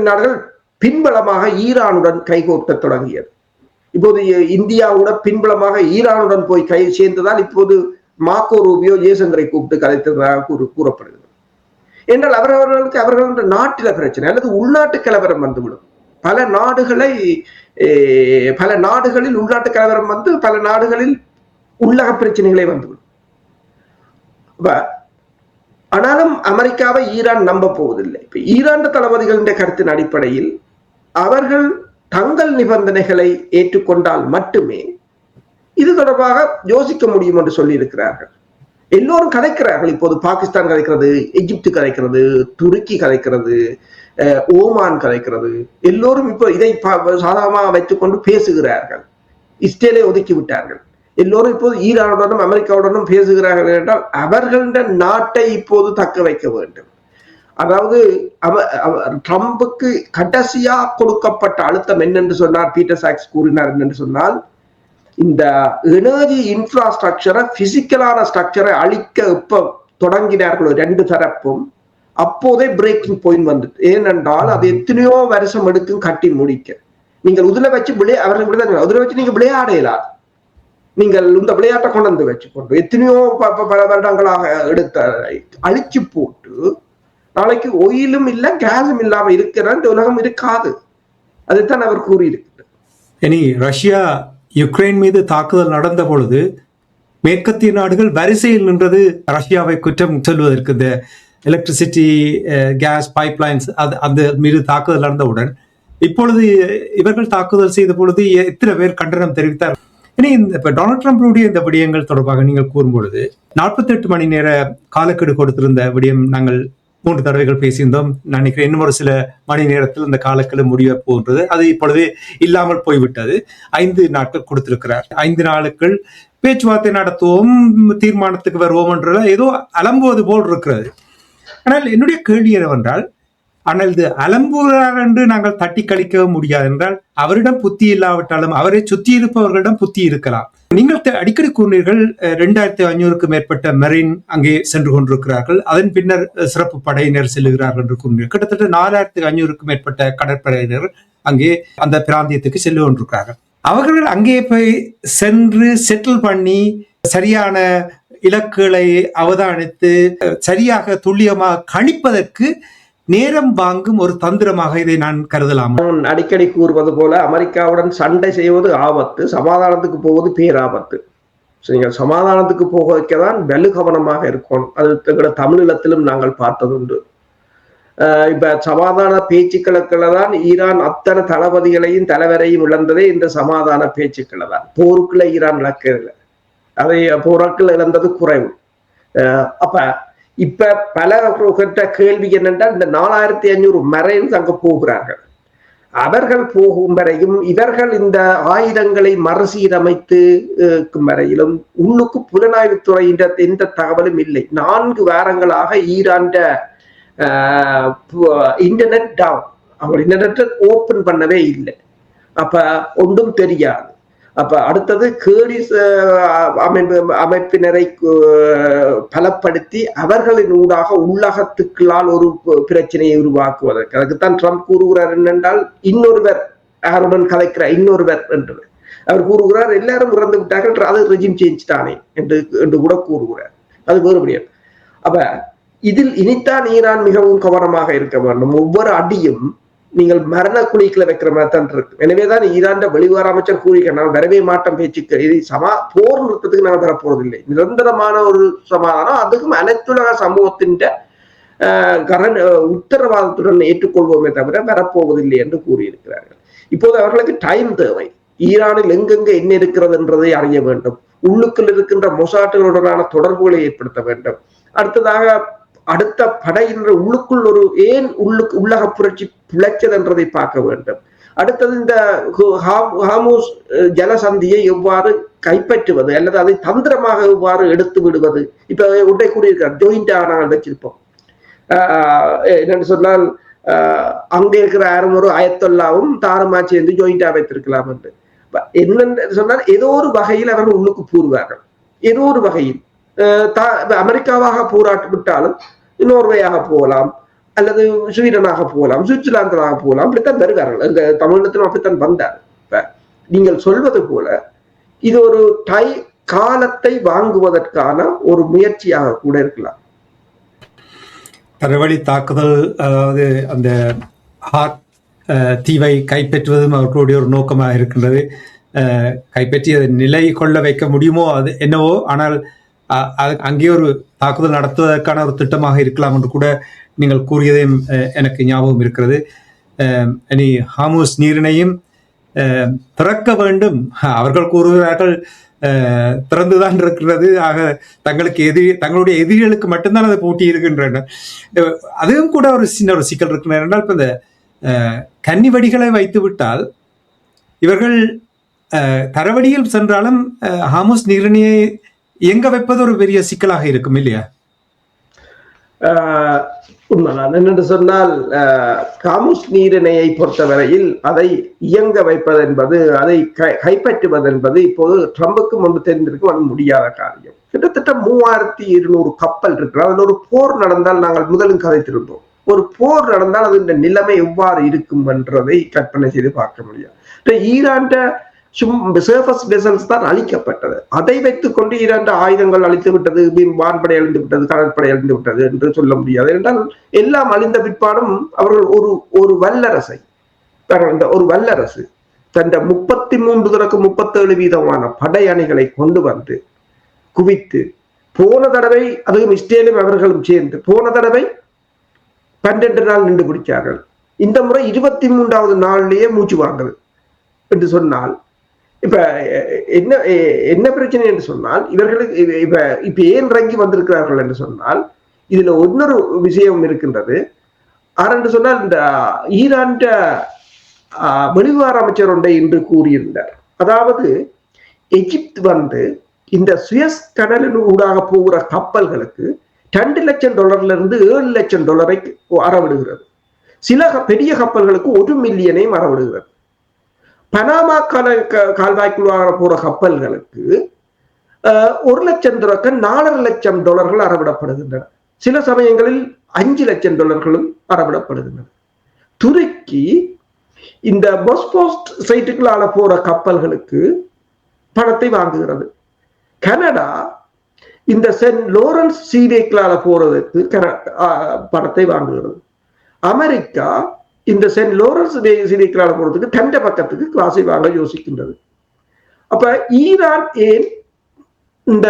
நாடுகள் பின்பலமாக ஈரானுடன் கைகோர்க்க தொடங்கியது. இப்போது இந்தியாவுடன் பின்பலமாக ஈரானுடன் போய் கை சேர்ந்ததால் இப்போது மார்க்கோ ரூபியோ ஜெய்சங்கரை கூப்பிட்டு கலைத்ததாக கூறப்படுகிறது. என்றால் அவர்களுக்கு நாட்டில பிரச்சனை அல்லது உள்நாட்டு கலவரம் வந்துவிடும். பல நாடுகளில் உள்நாட்டு கலவரம் வந்து பல நாடுகளில் உள்ளக பிரச்சனைகளே வந்துவிடும். ஆனாலும் அமெரிக்காவை ஈரான் நம்ப போவதில்லை. இப்ப ஈரான் தளபதிகளின் கருத்தின் அடிப்படையில் அவர்கள் தங்கள் நிபந்தனைகளை ஏற்றுக்கொண்டால் மட்டுமே இது தொடர்பாக யோசிக்க முடியும் என்று சொல்லி இருக்கிறார்கள். எல்லோரும் கதைக்கிறார்கள். இப்போது பாகிஸ்தான் கதைக்கிறது, எகிப்து கதைக்கிறது, துருக்கி கதைக்கிறது, ஓமான் கதைக்கிறது. எல்லோரும் இப்போ இதை சாதாரணமாக வைத்துக் கொண்டு பேசுகிறார்கள். இஸ்ரேலை ஒதுக்கி விட்டார்கள். எல்லோரும் இப்போது ஈரானுடனும் அமெரிக்காவுடனும் பேசுகிறார்கள் என்றால் அவர்களுடைய நாட்டை இப்போது தக்க வைக்க வேண்டும். அதாவது ட்ரம்புக்கு கடைசியா கொடுக்கப்பட்ட அழுத்தம் என்னென்று சொன்னார், பீட்டர் சாக்ஸ் கூறினார் என்னென்று சொன்னால், இந்த எனர்ஜி இன்ஃப்ராஸ்ட்ரக்சரை, பிசிக்கலான ஸ்ட்ரக்சரை அழிக்க எப்ப தொடங்கினார்களோ 2 தரப்பும், அப்போதே பிரேக்கிங் பாயிண்ட் வந்துட்டு. ஏனென்றால் அது எத்தனையோ வருஷம் எடுக்கும் கட்டி முடிக்க. நீங்கள் உதுல வச்சு உதுல வச்சு நீங்க விளையாடலாம். நீங்கள் இந்த விளையாட்டை கொண்டு வந்து வச்சுக்கொண்டு எத்தனையோ பல வருடங்களாக எடுத்த அழிச்சு போட்டு நாளைக்கு ஒயிலும் இல்ல கேஸும் இல்லாம இருக்கிற இந்த உலகம் இருக்காது. அதைத்தான் அவர் கூறியிருக்கிறார். இனி ரஷ்யா யுக்ரைன் மீது தாக்குதல் நடந்த பொழுது மேற்கத்திய நாடுகள் வரிசையில் நின்றது ரஷ்யாவை குற்றம் சொல்வதற்கு. இந்த எலக்ட்ரிசிட்டி, கேஸ் பைப்லைன்ஸ் அந்த மீது தாக்குதல் நடந்தவுடன் இப்பொழுது இவர்கள் தாக்குதல் செய்த பொழுது எத்தனை பேர் கண்டனம் தெரிவித்தார். இனி இப்ப டொனால்ட் ட்ரம்புடைய இந்த விடயங்கள் தொடர்பாக நீங்கள் கூறும்பொழுது 48 மணி நேர காலக்கெடு கொடுத்திருந்த விடயம் நாங்கள் 3 தடவைகள் பேசியிருந்தோம். நினைக்கிறேன் இன்னும் ஒரு சில மணி நேரத்தில் இந்த காலக்கெடு முடிய போன்றது. அது இப்பொழுது இல்லாமல் போய்விட்டது. 5 நாட்கள் கொடுத்திருக்கிறார். 5 நாட்கள் பேச்சுவார்த்தை நடத்துவோம், தீர்மானத்துக்கு வருவோம் என்ற ஏதோ அலம்புவது போல் இருக்கிறது. ஆனால் என்னுடைய கேள்வி என்னவென்றால், ஆனால் இது அலம்புகிறார் என்று நாங்கள் தட்டி கழிக்க முடியாது என்றால், அவரிடம் புத்தி இல்லாவிட்டாலும் அவரை சுற்றி இருப்பவர்களிடம் புத்தி இருக்கலாம். நீங்கள் அடிக்கடி கூறினீர்கள் 2500க்கும் மேற்பட்ட மெரின் அங்கே சென்று கொண்டிருக்கிறார்கள், அதன் பின்னர் சிறப்பு படையினர் செல்லுகிறார்கள் என்று கூறினீர்கள். கிட்டத்தட்ட 4500க்கும் மேற்பட்ட கடற்படையினர் அங்கே அந்த பிராந்தியத்துக்கு செல்லு கொண்டிருக்கிறார்கள். அவர்கள் அங்கே போய் சென்று செட்டில் பண்ணி சரியான இலக்குகளை அவதானித்து சரியாக துல்லியமாக கணிப்பதற்கு நேரம் வாங்கும் ஒரு தந்திரமாக இதை நான் கருதலாம். அடிக்கடி கூறுவது போல அமெரிக்காவுடன் சண்டை செய்வது ஆபத்து, சமாதானத்துக்கு போவது பேராபத்து. நீங்கள் சமாதானத்துக்கு போக வைக்கதான் வெகு கவனமாக இருக்கணும். அது எங்களோட தமிழீழத்திலும் நாங்கள் பார்த்ததுண்டு. இப்ப சமாதான பேச்சுக்களுக்குள்ள தான் ஈரான் அத்தனை தளபதிகளையும் தலைவரையும் இழந்ததே இந்த சமாதான பேச்சுக்களை தான். போருக்குள்ள ஈரான் இழக்கவில்லை, அதை போராக்கள் இழந்தது குறைவு. அப்ப இப்ப பல கிட்ட கேள்வி என்னென்றால், இந்த 4500 மெரைன்ஸ் அங்க போகிறார்கள். அவர்கள் போகும் வரையும் இவர்கள் இந்த ஆயுதங்களை மறுசீரமைத்து வரையிலும் உள்ளுக்கு புலனாய்வுத்துறை எந்த தகவலும் இல்லை. 4 வாரங்களாக ஈரான் இன்டர்நெட் டவுன், அவங்க இன்டர்நெட் ஓபன் பண்ணவே இல்லை. அப்ப ஒன்றும் தெரியாது. அப்ப அடுத்தது கேர்டிஸ் அமைப்பினரை பலப்படுத்தி அவர்களின் ஊடாக உள்ளகத்துக்களால் ஒரு பிரச்சனையை உருவாக்குவதற்கு, அதுக்குத்தான் ட்ரம்ப் கூறுகிறார் என்னென்றால், இன்னொருவர் யாருடன் கலைக்கிறார் இன்னொருவர் என்று அவர் கூறுகிறார். எல்லாரும் இறந்து விட்டார்கள், அது ரெஜிம் சேஞ்ச் தானே என்று கூட கூறுகிறார். அது வேறுபடியாது. அப்ப இதில் இனித்தான் ஈரான் மிகவும் கவனமாக இருக்க வேண்டும். ஒவ்வொரு அடியும் நீங்கள் மரண குழிக்குள்ள வைக்கிற மாதிரி தான் இருக்கு. எனவேதான் ஈரான் வெளிவார அமைச்சர் கூறிக்க, நான் வரவே மாட்டோம் பேச்சுக்கு, இது போர் நிறுத்தத்துக்கு நாங்கள் தரப்போவதில்லை, நிரந்தரமான ஒரு சமாதானம், அதுக்கும் அனைத்துலக சமூகத்தின் உத்தரவாதத்துடன் ஏற்றுக்கொள்வோமே தவிர வரப்போவதில்லை என்று கூறியிருக்கிறார்கள். இப்போது அவர்களுக்கு டைம் தேவை. ஈரானில் எங்கெங்க என்ன இருக்கிறது என்றதை அறிய வேண்டும். உள்ளுக்குள் இருக்கின்ற மொசாட்டுகளுடனான தொடர்புகளை ஏற்படுத்த வேண்டும். அடுத்ததாக அடுத்த படையினர் உள்ளுக்குள் ஒரு ஏன் உள்ளக புரட்சி பிழைச்சது என்றதை பார்க்க வேண்டும். அடுத்தது இந்த ஹார்முஸ் ஜலசந்தியை எவ்வாறு கைப்பற்றுவது அல்லது அதை தந்திரமாக எவ்வாறு எடுத்து விடுவது. இப்ப உடனே கூறியிருக்கார், ஜோயிண்டா நாங்கள் வச்சிருப்போம். என்னன்னு சொன்னால், அங்கே இருக்கிற யாரும் ஒரு அயத்தொல்லாவும் தாரமா சேர்ந்து ஜோயிண்டா வைத்திருக்கலாம் என்று. என்னன்னு சொன்னால், ஏதோ ஒரு வகையில் அவர்கள் உள்ளுக்கு கூறுவார்கள். ஏதோ ஒரு வகையில் அமெரிக்காவாக போராட்டு விட்டாலும் நோர்வேயாக போகலாம், அல்லது ஸ்வீடனாக போகலாம், சுவிட்சர்லாந்தாக போகலாம். அப்படித்தான் வருவார்கள். இந்த தமிழகத்திலும் அப்படித்தான் வந்தார். இப்ப நீங்கள் சொல்வது போல இது ஒரு காலத்தை வாங்குவதற்கான ஒரு முயற்சியாக கூட இருக்கலாம். தரவழி தாக்குதல், அதாவது அந்த தீவை கைப்பற்றுவதும் அவர்களுடைய ஒரு நோக்கமாக இருக்கின்றது. கைப்பற்றி அதை நிலை கொள்ள வைக்க முடியுமோ அது என்னவோ, ஆனால் அங்கே ஒரு தாக்குதல் நடத்துவதற்கான ஒரு திட்டமாக இருக்கலாம் என்று கூட நீங்கள் கூறியதையும் எனக்கு ஞாபகம் இருக்கிறது. இனி ஹார்முஸ் நீரிணையும் திறக்க வேண்டும். அவர்கள் கூறுகிறார்கள் திறந்துதான் இருக்கிறது, ஆக தங்களுடைய எதிரிகளுக்கு மட்டும்தான் அதை போட்டி இருக்கின்றன. அதுவும் கூட ஒரு சின்ன ஒரு சிக்கல் இருக்கின்றன. என்றால் இப்ப இந்த கன்னி வடிகளை வைத்து விட்டால் இவர்கள் தரவடியில் சென்றாலும் ஹார்முஸ் நீரிணையை இயங்க வைப்பது ஒரு பெரிய சிக்கலாக இருக்கும் இல்லையா? உண்மைதான். என்னென்று சொன்னால், ஹார்முஸ் நீரிணையை பொறுத்தவரையில் அதை இயங்க வைப்பது என்பது, அதை கைப்பற்றுவது என்பது இப்போது ட்ரம்புக்கு முன்பு தெரிந்திருக்கும், அது முடியாத காரியம். கிட்டத்தட்ட 3200 கப்பல் இருக்கிறது. அதில் ஒரு போர் நடந்தால், நாங்கள் முதலும் கதைத்திருந்தோம், ஒரு போர் நடந்தால் அது இந்த நிலைமை எவ்வாறு இருக்கும் என்றதை கற்பனை செய்து பார்க்க முடியாது. ஈரான் சர்ஃபஸ் வெசல்ஸ் தான் அழிக்கப்பட்டது. அதை வைத்துக் கொண்டு 2 ஆயுதங்கள் அழித்து விட்டது, வான்படை அழிந்து விட்டது, கடற்படை அழிந்து விட்டது என்று சொல்ல முடியாது. என்றால் எல்லாம் அழிந்த பிற்பாடும் அவர்கள் ஒரு வல்லரசை, ஒரு வல்லரசு தந்த 33-37% படை அணிகளை கொண்டு வந்து குவித்து, போன தடவை அதுவும் இஸ்ரேலும் அவர்களும் சேர்ந்து போன தடவை 12 நாள் நின்று பிடிச்சார்கள். இந்த முறை 23வது நாளிலேயே மூச்சு வாங்குது என்று சொன்னால், இப்ப என்ன பிரச்சனை என்று சொன்னால், இவர்களுக்கு இப்ப ஏன் இறங்கி வந்திருக்கிறார்கள் என்று சொன்னால், இதுல இன்னொரு விஷயம் இருக்கின்றது. ஆரென்று சொன்னால், இந்த ஈரான் வெளிவார அமைச்சர் ஒன்றை இன்று கூறியிருந்தார். அதாவது எகிப்து இந்த சுயஸ் கடலின் ஊடாக போகிற கப்பல்களுக்கு $2 லட்சம் இருந்து $7 லட்சம் அறவிடுகிறது. சில பெரிய கப்பல்களுக்கு 1 மில்லியனையும் அறவிடுகிறது. பனாமா கால்வாய்க்குள்ளாக போற கப்பல்களுக்கு $1 லட்சம் $4.5 லட்சம் அறவிடப்படுகின்றன. சில சமயங்களில் $5 லட்சம் அறவிடப்படுகின்றன. துருக்கி இந்த பொஸ்போஸ்ட் சைட்டுகளால போற கப்பல்களுக்கு பணத்தை வாங்குகிறது. கனடா இந்த சென்ட் லோரன்ஸ் சீரேக்களால போறதுக்கு பணத்தை வாங்குகிறது. அமெரிக்கா இந்த சென்ட் லோரன்ஸ் சீரேக்களால போறதுக்கு தண்ட பக்கத்துக்கு காசை வாங்க யோசிக்கின்றது. அப்ப ஈரான் ஏன் இந்த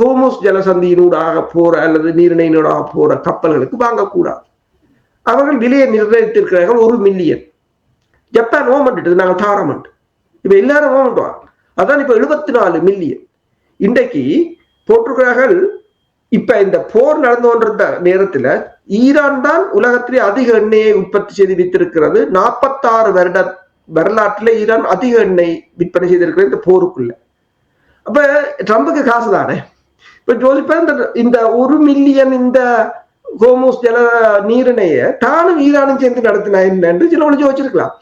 ஹோமோஸ் ஜலசந்தியினூடாக போற அல்லது நீரிணையினூடாக போற கப்பல்களுக்கு வாங்கக்கூடாது? அவர்கள் விலையை நிர்ணயித்திருக்கிறார்கள் 1 மில்லியன். ஜப்பான் ஓமன்ட்டு நாங்கள் தாரமண்ட், இப்ப எல்லாரும் ஓமன்ட்டுவாங்க. அதான் இப்ப 74 மில்லியன் இன்றைக்கு போட்டிருக்கிறார்கள். இப்ப இந்த போர் நடந்து கொண்டிருந்த நேரத்துல ஈரான் தான் உலகத்திலே அதிக எண்ணெயை உற்பத்தி செய்து வித்திருக்கிறது. 46 வருட வரலாற்றுல ஈரான் அதிக எண்ணெய் விற்பனை செய்திருக்கிறது இந்த போருக்குள்ள. அப்ப ட்ரம்புக்கு காசு தானே. இப்ப ஜோசிப்பா இந்த 1 மில்லியன் இந்த ஹோமோஸ் ஜல நீரிணைய தானும் ஈரானும் சேர்ந்து நடத்தினா என்று சில ஒழிச்சு வச்சிருக்கலாம்.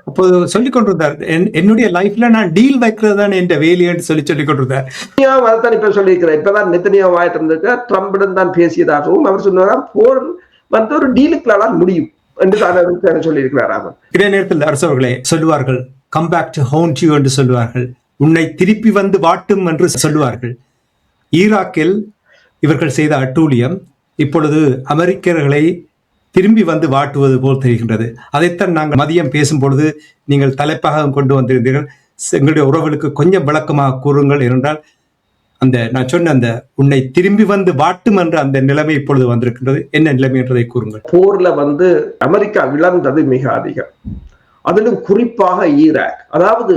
அப்போ சொல்லிக் கொண்டிருந்தார், என்னுடைய லைஃப்ல நான் டீல் வைக்கிறது தான் என் வேலைன்னு சொல்லிக் கொண்டிருந்தார். அதான் இப்ப சொல்லியிருக்கிறேன். இப்பதான் நெத்தனியா வாயிட்டு இருந்திருக்க ட்ரம்புடன் தான் பேசியதாகவும் அவர் சொன்னாராம் போர் வந்து ஒரு டீலுக்குள்ளால் முடியும் என்று தான் சொல்லியிருக்கிறார். இதே நேரத்தில் அரசு அவர்களே சொல்லுவார்கள், come back to hound you என்று சொல்லுவார்கள், உன்னை திருப்பி வந்து வாட்டும் என்று சொல்லுவார்கள். ஈராக்கில் இவர்கள் செய்த அட்டூழியம் இப்பொழுது அமெரிக்கர்களை திரும்பி வந்து வாட்டுவது போல் தெரிகின்றது. அதைத்தான் நாங்கள் மதியம் பேசும் பொழுது நீங்கள் தலைப்பாக கொண்டு வந்திருந்தீர்கள். எங்களுடைய உறவுகளுக்கு கொஞ்சம் விளக்கமாக கூறுங்கள் என்றால், அந்த நான் சொன்ன அந்த உன்னை திரும்பி வந்து வாட்டும் என்ற அந்த நிலைமை இப்பொழுது வந்திருக்கின்றது. என்ன நிலைமை என்றதை கூறுங்கள். போர்ல வந்து அமெரிக்கா இழந்தது மிக அதிகம், அதிலும் குறிப்பாக ஈராக். அதாவது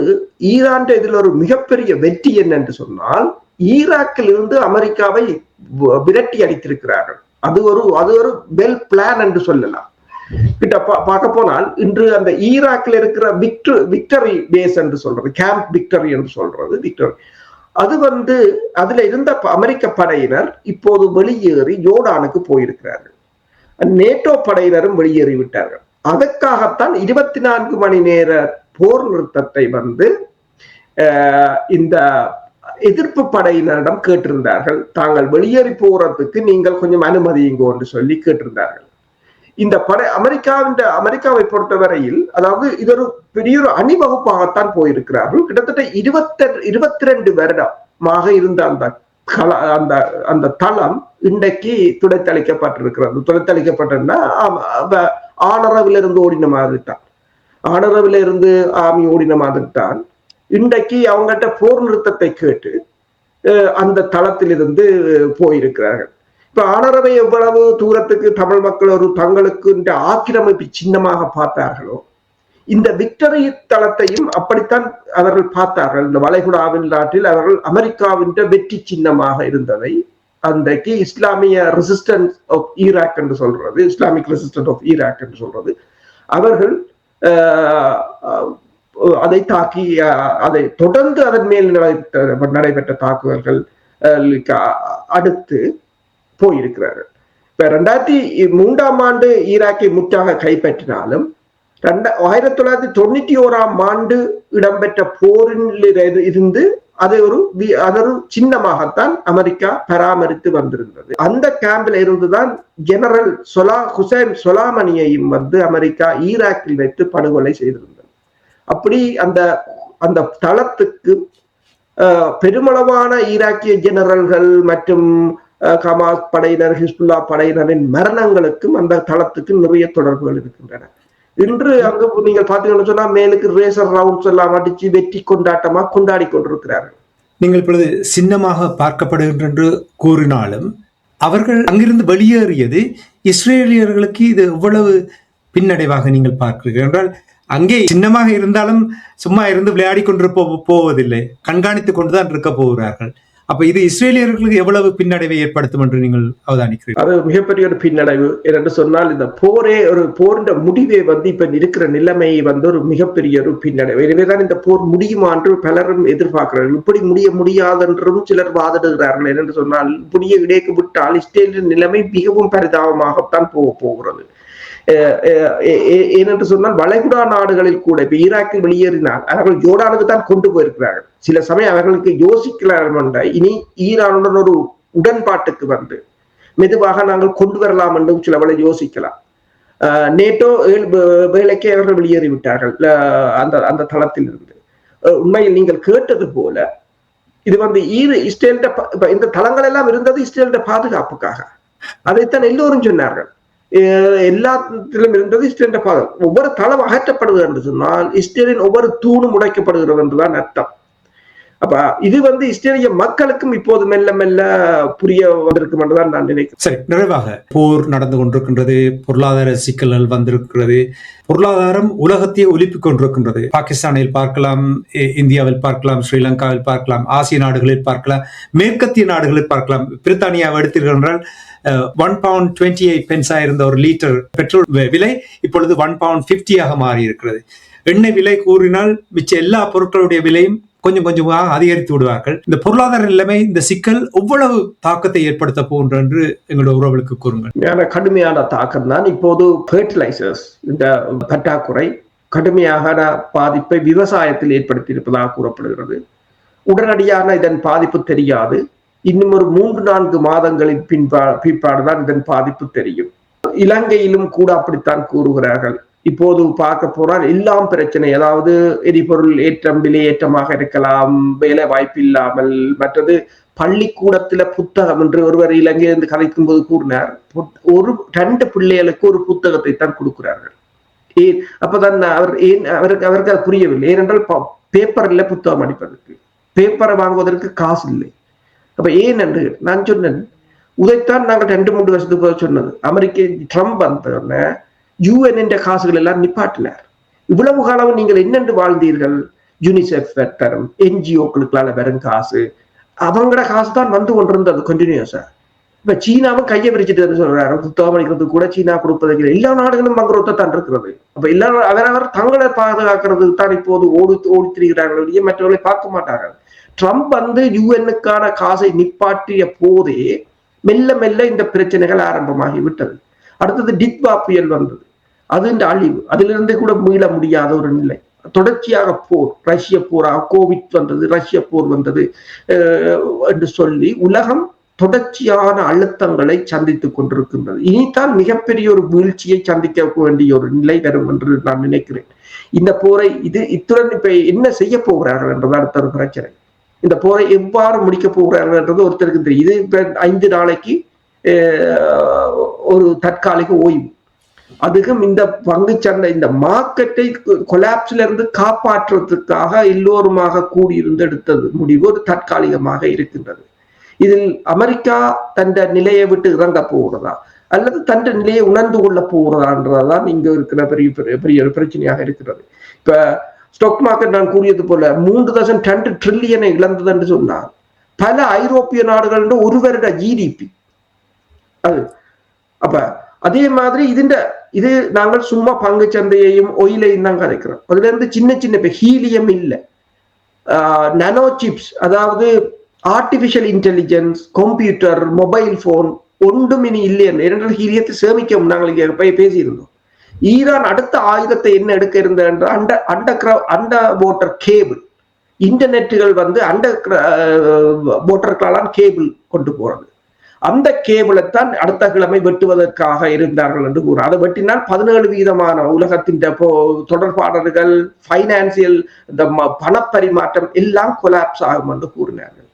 ஈரான் இதில் ஒரு மிகப்பெரிய வெற்றி என்னென்று சொன்னால், ஈராக்கில் இருந்து அமெரிக்காவை விரட்டி அடித்திருக்கிறார்கள். அது ஒரு வெல் பிளான் என்று சொல்லலாம். கிட்ட பார்க்க போனால் இன்று அந்த ஈராக்கில் இருக்கிற விக்டரி பேஸ் என்று சொல்றது, கேம்ப் விக்டரி என்று சொல்றது, விக்டரி அது வந்து அதுல இருந்த அமெரிக்க படையினர் இப்போது வெளியேறி யோர்டானுக்கு போயிருக்கிறார்கள். நேட்டோ படையினரும் வெளியேறி விட்டார்கள். அதற்காகத்தான் 24 மணி நேர போர் நிறுத்தத்தை வந்து இந்த எதிர்ப்பு படையினரிடம் கேட்டிருந்தார்கள். தாங்கள் வெளியேறி போறதுக்கு நீங்கள் கொஞ்சம் அனுமதியுங்கோ என்று சொல்லி கேட்டிருந்தார்கள். இந்த படை அமெரிக்காவை பொறுத்தவரையில், அதாவது இது ஒரு பெரிய ஒரு அணிவகுப்பாகத்தான் போயிருக்கிறார்கள். கிட்டத்தட்ட 22 வருடமாக இருந்த அந்த தளம் இன்றைக்கு துடைத்தளிக்கப்பட்டிருக்கிறது. துடைத்தளிக்கப்பட்டா ஆனரவிலிருந்து ஓடின மாதிரி தான், ஆனரவிலிருந்து ஆமி ஓடின மாதிரி தான். இன்றைக்கு அவங்ககிட்ட போர் நிறுத்தத்தை கேட்டு அந்த தளத்திலிருந்து போயிருக்கிறார்கள். இப்ப ஆனரவை எவ்வளவு தூரத்துக்கு தமிழ் மக்கள் ஒரு தங்களுக்கு ஆக்கிரமிப்பு சின்னமாக பார்த்தார்களோ, இந்த விக்டரி தளத்தையும் அப்படித்தான் அவர்கள் பார்த்தார்கள். இந்த வளைகுடாவின் நாட்டில் அவர்கள் அமெரிக்காவின் வெற்றி சின்னமாக இருந்ததை அன்றைக்கு இஸ்லாமிய ரெசிஸ்டன்ஸ் ஆஃப் ஈராக் என்று சொல்றது, இஸ்லாமிக் ரெசிஸ்டன்ஸ் ஆஃப் ஈராக் என்று சொல்றது, அவர்கள் அதை தாக்கி அதை தொடர்ந்து அதன் மேல் நடைபெற்ற தாக்குதல்கள் அடுத்து போயிருக்கிறார்கள். இப்ப 2003ஆம் ஆண்டு ஈராக்கை முற்றாக கைப்பற்றினாலும் 1991ஆம் இடம்பெற்ற போரில் இருந்து அதை ஒரு சின்னமாகத்தான் அமெரிக்கா பராமரித்து வந்திருந்தது. அந்த கேம்பில் இருந்துதான் ஜெனரல் ஹுசைன் சொலாமனியையும் வந்து அமெரிக்கா ஈராக்கில் வைத்து படுகொலை செய்திருந்தது. அப்படி அந்த தளத்துக்கு பெருமளவான ஈராக்கிய ஜெனரல்கள் மற்றும் ஹமாஸ் படையினர், ஹிஸ்புல்லா படையினரின் மரணங்களுக்கும் அந்த தளத்துக்கு நிறைய தொடர்புகள் இருக்கின்றன. இன்று அங்கு நீங்கள் பாத்தீங்கன்னு சொன்னா மேலுக்கு ரேசர் ரவுண்ட்ஸ் எல்லாம் அடிச்சு வெற்றி கொண்டாட்டமா கொண்டாடி கொண்டிருக்கிறார்கள். நீங்கள் இப்பொழுது சின்னமாக பார்க்கப்படுகின்ற என்று கூறினாலும் அவர்கள் அங்கிருந்து வெளியேறியது இஸ்ரேலியர்களுக்கு இது எவ்வளவு பின்னடைவாக நீங்கள் பார்க்கிறீர்கள் என்றால், அங்கே சின்னமாக இருந்தாலும் சும்மா இருந்து விளையாடி கொண்டு போவதில்லை, கண்காணித்துக் கொண்டுதான் இருக்க போகிறார்கள். அப்ப இது இஸ்ரேலியர்களுக்கு எவ்வளவு பின்னடைவை ஏற்படுத்தும் என்று நீங்கள் அவதானிக்கிறீர்கள்? அது மிகப்பெரிய ஒரு பின்னடைவு என்று சொன்னால், இந்த போரின் முடிவே இப்ப இருக்கிற நிலைமை ஒரு மிகப்பெரிய ஒரு பின்னடைவு. எனவேதான் இந்த போர் முடியுமா என்று பலரும் எதிர்பார்க்கிறார்கள். இப்படி முடியாதென்றும் சிலர் வாதிடுகிறார்கள். என்று சொன்னால், இப்படியே இடைக்கு விட்டால் இஸ்ரேலின் நிலைமை மிகவும் பரிதாபமாகத்தான் போகிறது. ஏனென்று சொன்னால், வளைகுடா நாடுகளில் கூட இப்ப ஈராக்கில் வெளியேறினால் அவர்கள் ஜோர்டானுக்கு தான் கொண்டு போயிருக்கிறார்கள். சில சமயம் அவர்களுக்கு யோசிக்கலாம் என்ற இனி ஈரானுடன் ஒரு உடன்பாட்டுக்கு வந்து மெதுவாக நாங்கள் கொண்டு வரலாம் என்றும் சில வேளை யோசிக்கலாம். நேட்டோ வேலைக்கு அவர்கள் வெளியேறிவிட்டார்கள் அந்த தளத்தில் இருந்து. உண்மையில் நீங்கள் கேட்டது போல இது இஸ்ரேலிட இந்த தளங்கள் எல்லாம் இருந்தது இஸ்ரேலிட பாதுகாப்புக்காக. அதைத்தான் எல்லோரும் சொன்னார்கள். எல்லாத்திலும் இருந்தது இஸ்ரேலின் பாதுகாப்பு. ஒவ்வொரு தளம் அகற்றப்படுவது என்று சொன்னால் இஸ்ரேலின் ஒவ்வொரு தூணும் உடைக்கப்படுகிறது என்றுதான் அர்த்தம். அப்ப இது இஸ்ரேலிய மக்களுக்கும் இப்போது மெல்ல மெல்ல புரிய வந்திருக்கும் என்றுதான் நான் நினைக்கிறேன். சரி, நிறைவாக போர் நடந்து கொண்டிருக்கின்றது, பொருளாதார சிக்கல்கள் வந்திருக்கிறது, பொருளாதாரம் உலகத்தையே ஒலிப்பிக் கொண்டிருக்கின்றது. பாகிஸ்தானில் பார்க்கலாம், இந்தியாவில் பார்க்கலாம், ஸ்ரீலங்காவில் பார்க்கலாம், ஆசிய நாடுகளில் பார்க்கலாம், மேற்கத்திய நாடுகளில் பார்க்கலாம். பிரித்தானியாவை எடுத்தீர்கள் என்றால் £1.28 இருந்த ஒரு லிட்டர் பெட்ரோல் விலை இப்பொழுது £1.50 மாறி இருக்கிறது. எண்ணெய் விலை கூறினால் மிச்ச எல்லா பொருட்களுடைய விலையும் கொஞ்சம் கொஞ்சமாக அதிகரித்து விடுவார்கள். இந்த பொருளாதார நிலைமை, இந்த சிக்கல் எவ்வளவு தாக்கத்தை ஏற்படுத்த போகின்ற என்று எங்களுடைய உறவுகளுக்கு கூறுங்கள். கடுமையான தாக்கம் தான். இப்போது ஃபெர்டிலைசர்ஸ் இந்த பற்றாக்குறை கடுமையான பாதிப்பை விவசாயத்தில் ஏற்படுத்தி இருப்பதாக கூறப்படுகிறது. உடனடியான இதன் பாதிப்பு தெரியாது. இன்னும் ஒரு 3-4 மாதங்களின் பிற்பாடுதான் இதன் பாதிப்பு தெரியும். இலங்கையிலும் கூட அப்படித்தான் கூறுகிறார்கள். இப்போது பார்க்க போனால் எல்லாம் பிரச்சனை. அதாவது எரிபொருள் ஏற்றம், விலையேற்றமாக இருக்கலாம், வேலை வாய்ப்பு இல்லாமல், மற்றது பள்ளிக்கூடத்துல புத்தகம் என்று ஒருவர் இலங்கையிலிருந்து கதைக்கும் போது கூறினார், 2 பிள்ளைகளுக்கு ஒரு புத்தகத்தை தான் கொடுக்கிறார்கள். அப்பதான் அவருக்கு அது புரியவில்லை. ஏனென்றால் பேப்பர்ல புத்தகம் அடிப்பதற்கு, பேப்பரை வாங்குவதற்கு காசு இல்லை. அப்ப ஏன் என்று நான் சொன்னேன். உதைத்தான் நாங்கள் 2-3 வருஷத்துக்கு சொன்னது. அமெரிக்க ட்ரம்ப் வந்த UN என்ற காசுகள் எல்லாம் நிப்பாட்டினார். இவ்வளவு காலம் நீங்கள் என்னென்று வாழ்ந்தீர்கள்? யூனிசெஃப் தரும், NGO-க்களுக்கான வெறும் காசு, அவங்களோட காசு தான் வந்து கொண்டிருந்தது கண்டினியூஸா. இப்ப சீனாவும் கையை விரிச்சிட்டு சொல்றாரு, புத்தகம் அடிக்கிறதுக்கு கூட சீனா கொடுப்பதற்கு எல்லா நாடுகளும் மங்குறத்தான் இருக்கிறது. அப்ப எல்லாரும் அவரவர் தங்களை பாதுகாக்கிறதுக்கு தான் இப்போது ஓடி திரிகிறார்கள், மற்றவர்களை பார்க்க மாட்டார்கள். ட்ரம்ப் UN-க்கான காசை நிப்பாட்டிய போதே மெல்ல மெல்ல இந்த பிரச்சனைகள் ஆரம்பமாகி விட்டது. அடுத்தது டிட்வா புயல் வந்தது, அது இந்த அழிவு, அதிலிருந்து கூட மீள முடியாத ஒரு நிலை. தொடர்ச்சியாக போர், ரஷ்ய போரா, கோவிட் வந்தது, ரஷ்ய போர் வந்தது என்று சொல்லி உலகம் தொடர்ச்சியான அழுத்தங்களை சந்தித்துக் கொண்டிருக்கின்றது. இனித்தான் மிகப்பெரிய ஒரு வீழ்ச்சியை சந்திக்க வேண்டிய ஒரு நிலை வரும் என்று நான் நினைக்கிறேன். இந்த போரை இத்துடன் இப்ப என்ன செய்ய போகிறார்கள் என்றது அடுத்த ஒரு பிரச்சனை. இந்த போரை எவ்வாறு முடிக்க போகிறார்கள் என்றது ஒருத்தருக்கு தெரியும். இது இப்ப 5 நாளைக்கு ஒரு தற்காலிக ஓய்வு. அதுக்கும் இந்த பங்கு சந்தை, இந்த மார்க்கெட்டை கொலாப்ஸ்ல இருந்து காப்பாற்றுவதற்காக எல்லோருமாக கூடியிருந்து எடுத்தது முடிவு ஒரு தற்காலிகமாக இருக்கின்றது. இதில் அமெரிக்கா தன் நிலையை விட்டு இறங்க போகிறதா அல்லது தன் நிலையை உணர்ந்து கொள்ள போகிறதான்றதான் இங்க இருக்கிற பெரிய பிரச்சனையாக இருக்கிறது. இப்ப ஸ்டாக் மார்க்கெட் நான் கூறியது போல 3.2 ட்ரில்லியனை இழந்தது என்று சொன்னால் பல ஐரோப்பிய நாடுகள் 1 வருட GDP அது. அப்ப அதே மாதிரி இது நாங்கள் சும்மா பங்கு சந்தையையும் ஒயிலையும் தான் கதைக்கிறோம். அதுல இருந்து சின்ன ஹீலியம் இல்லை, நானோ சிப்ஸ், அதாவது artificial intelligence, computer, mobile phone ஒன்றும் இனி இல்லை. இரண்டு ஹீலியத்தை சேமிக்க நாங்கள் இங்க பேசியிருந்தோம். ஈரான் அடுத்த ஆயுதத்தை என்ன எடுக்க இருந்த அண்டர் வாட்டர் கேபிள், இன்டர்நெட்டுகள் அண்டர் வாட்டர்களால் கேபிள் கொண்டு போறது. அந்த கேபிளைத்தான் அடுத்த கிழமை வெட்டுவதற்காக இருந்தார்கள் என்று கூற. அதை வெட்டினால் 17% உலகத்தின் தொடர்பாளர்கள், பைனான்சியல், இந்த பணப்பரிமாற்றம் எல்லாம் கொலாப்ஸ் ஆகும் என்று கூறினார்கள்.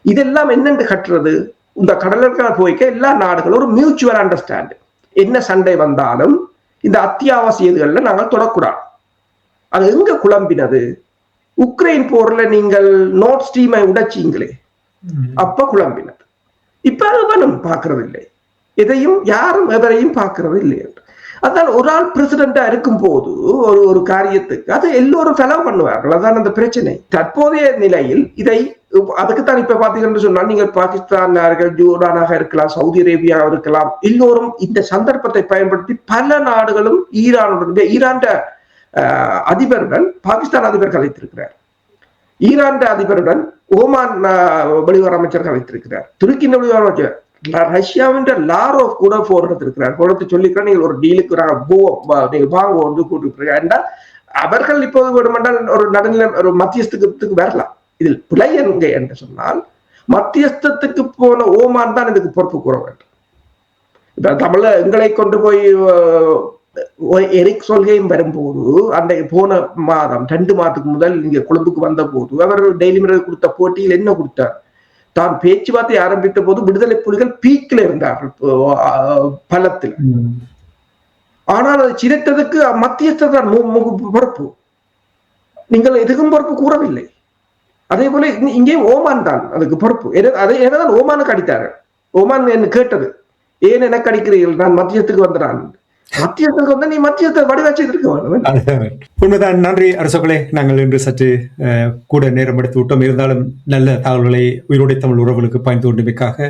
இதெல்லாம் என்னென்று கட்டுறது? இந்த கடலுக்கான போய்க்க எல்லா நாடுகளும் ஒரு மியூச்சுவல் அண்டர்ஸ்டாண்டிங், என்ன சண்டை வந்தாலும் இந்த அத்தியாவசிய இதுகள்ல நாங்கள் தொடக்கூடாது. அது எங்க குழம்பினது? உக்ரைன் போர்ல நீங்கள் நோர்த் ஸ்ட்ரீமை உடைச்சீங்களே, அப்ப குழம்பினது. இப்ப அதுவும் பார்க்கறது இல்லை, எதையும் யாரும் எவரையும் பார்க்கறது இல்லை. அதான் ஒரு ஆள் பிரசிடண்டா இருக்கும் போது ஒரு காரியத்துக்கு அதை எல்லோரும் செலவு பண்ணுவார்கள். அதான் அந்த பிரச்சனை. தற்போதைய நிலையில் இதை அதுக்குத்தான் இப்ப பாத்தீங்கன்னு சொன்னா நீங்க பாகிஸ்தானார்கள், ஜோர்டானாக இருக்கலாம், சவுதி அரேபியா இருக்கலாம், எல்லோரும் இந்த சந்தர்ப்பத்தை பயன்படுத்தி பல நாடுகளும் ஈரான் அதிபருடன் பாகிஸ்தான் அதிபர் கலைத்திருக்கிறார், ஈரான் அதிபருடன் ஓமான் வெளியுறவு அமைச்சர் கலைத்திருக்கிறார், துருக்கியின் வெளியுறவு அமைச்சர், ரஷ்யாவின் லாரோவ் கூட போராடுத்திருக்கிறார். போராட்டு சொல்லிக்கிறேன், நீங்கள் ஒரு டீலுக்கு நீங்க வாங்க வந்து கூட்டு அவர்கள் இப்போது வேண்டுமென்றால் ஒரு நடுநிலை ஒரு மத்தியஸ்தத்துக்கு வரலாம். இதில் பிழை எங்க என்று சொன்னால் மத்தியஸ்தத்துக்கு போன ஓமான் தான் இதுக்கு பொறுப்பு கூற வேண்டும். இப்ப தமிழ எங்களை கொண்டு போய் எரிக் சொல்கையும் வரும்போது அன்றைக்கு போன மாதம் 2 மாதத்துக்கு முதல் இங்க கொழும்புக்கு வந்த போது அவர் டெய்லி மிரர் கொடுத்த போட்டியில் என்ன கொடுத்தார்? தான் பேச்சுவார்த்தை ஆரம்பித்த போது விடுதலை புலிகள் பீக்கில் இருந்தார்கள் பலத்தில். ஆனால் அதை சிதைத்ததுக்கு மத்தியஸ்தான் பொறுப்பு. நீங்கள் எதுக்கும் பொறுப்பு கூறவில்லை. அதே போல இங்கே ஓமான் தான் அதுக்கு பொறுப்பு. அதை என்னதான் ஓமானுக்கு அடித்தாரு. ஓமான் என்ன கேட்டது, ஏன் எனக்கு அடிக்கிறீர்கள், நான் மத்தியத்துக்கு வந்துடான். மத்தியத்துக்கு வந்து நீ மத்தியத்தை வடிவச்சிருக்க. உண்மைதான். நன்றி அரசர்களே. நாங்கள் இன்று சற்று கூட நேரம் எடுத்து விட்டோம். இருந்தாலும் நல்ல தகவல்களை உயிரோடை தமிழ் உறவுகளுக்கு பயந்து கொண்டமைக்காக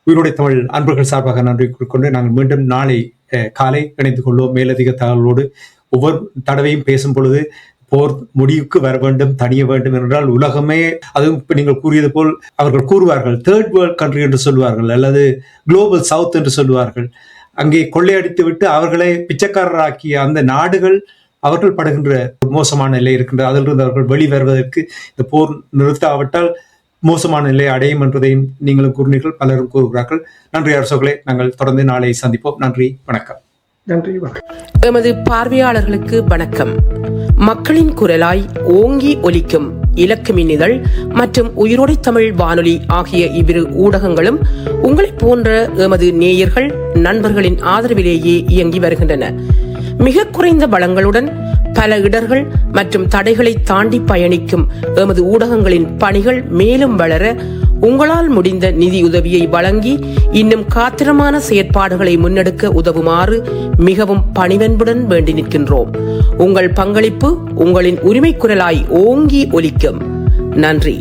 உயிரோடை தமிழ் அன்பர்கள் சார்பாக நன்றி கொண்டு நாங்கள் மீண்டும் நாளை காலை இணைந்து கொள்வோம் மேலதிக தகவலோடு. ஒவ்வொரு தடவையும் பேசும் பொழுது போர் முடிவுக்கு வர வேண்டும், தணிய வேண்டும் என்றால் உலகமே, அதுவும் இப்ப நீங்கள் கூறியது போல் அவர்கள் கூறுவார்கள் தேர்ட் வேர்ல்ட் கண்ட்ரி என்று சொல்வார்கள், அல்லது குளோபல் சவுத் என்று சொல்வார்கள். அங்கே கொள்ளையடித்து விட்டு அவர்களை பிச்சைக்காரராக்கிய அந்த நாடுகள் அவர்கள் படுகின்ற மோசமான நிலை இருக்கின்றது. அதிலிருந்து அவர்கள் வெளிவருவதற்கு இந்த போர் நிறுத்தாவிட்டால் மோசமான நிலை அடையும் என்பதையும் நீங்களும் கூறினீர்கள், பலரும் கூறுகிறார்கள். நன்றி அரசர்களே. நாங்கள் தொடர்ந்து நாளை சந்திப்போம். நன்றி, வணக்கம். நன்றி, வணக்கம். எமது பார்வையாளர்களுக்கு வணக்கம். மக்களின் குரலாய் ஓங்கி ஒலிக்கும் இலக்கு மின்னிதழ் மற்றும் உயிரோடை தமிழ் வானொலி ஆகிய இவ்விரு ஊடகங்களும் உங்களைப் போன்ற எமது நேயர்கள் நண்பர்களின் ஆதரவிலேயே இயங்கி வருகின்றன. மிக குறைந்த வளங்களுடன் பல இடர்கள் மற்றும் தடைகளை தாண்டி பயணிக்கும் எமது ஊடகங்களின் பணிகள் மேலும் வளர உங்களால் முடிந்த நிதியுதவியை வழங்கி இன்னும் காத்திரமான செயற்பாடுகளை முன்னெடுக்க உதவுமாறு மிகவும் பணிவன்புடன் வேண்டி நிற்கின்றோம். உங்கள் பங்களிப்பு உங்களின் உரிமை குரலாய் ஓங்கி ஒலிக்கும். நன்றி.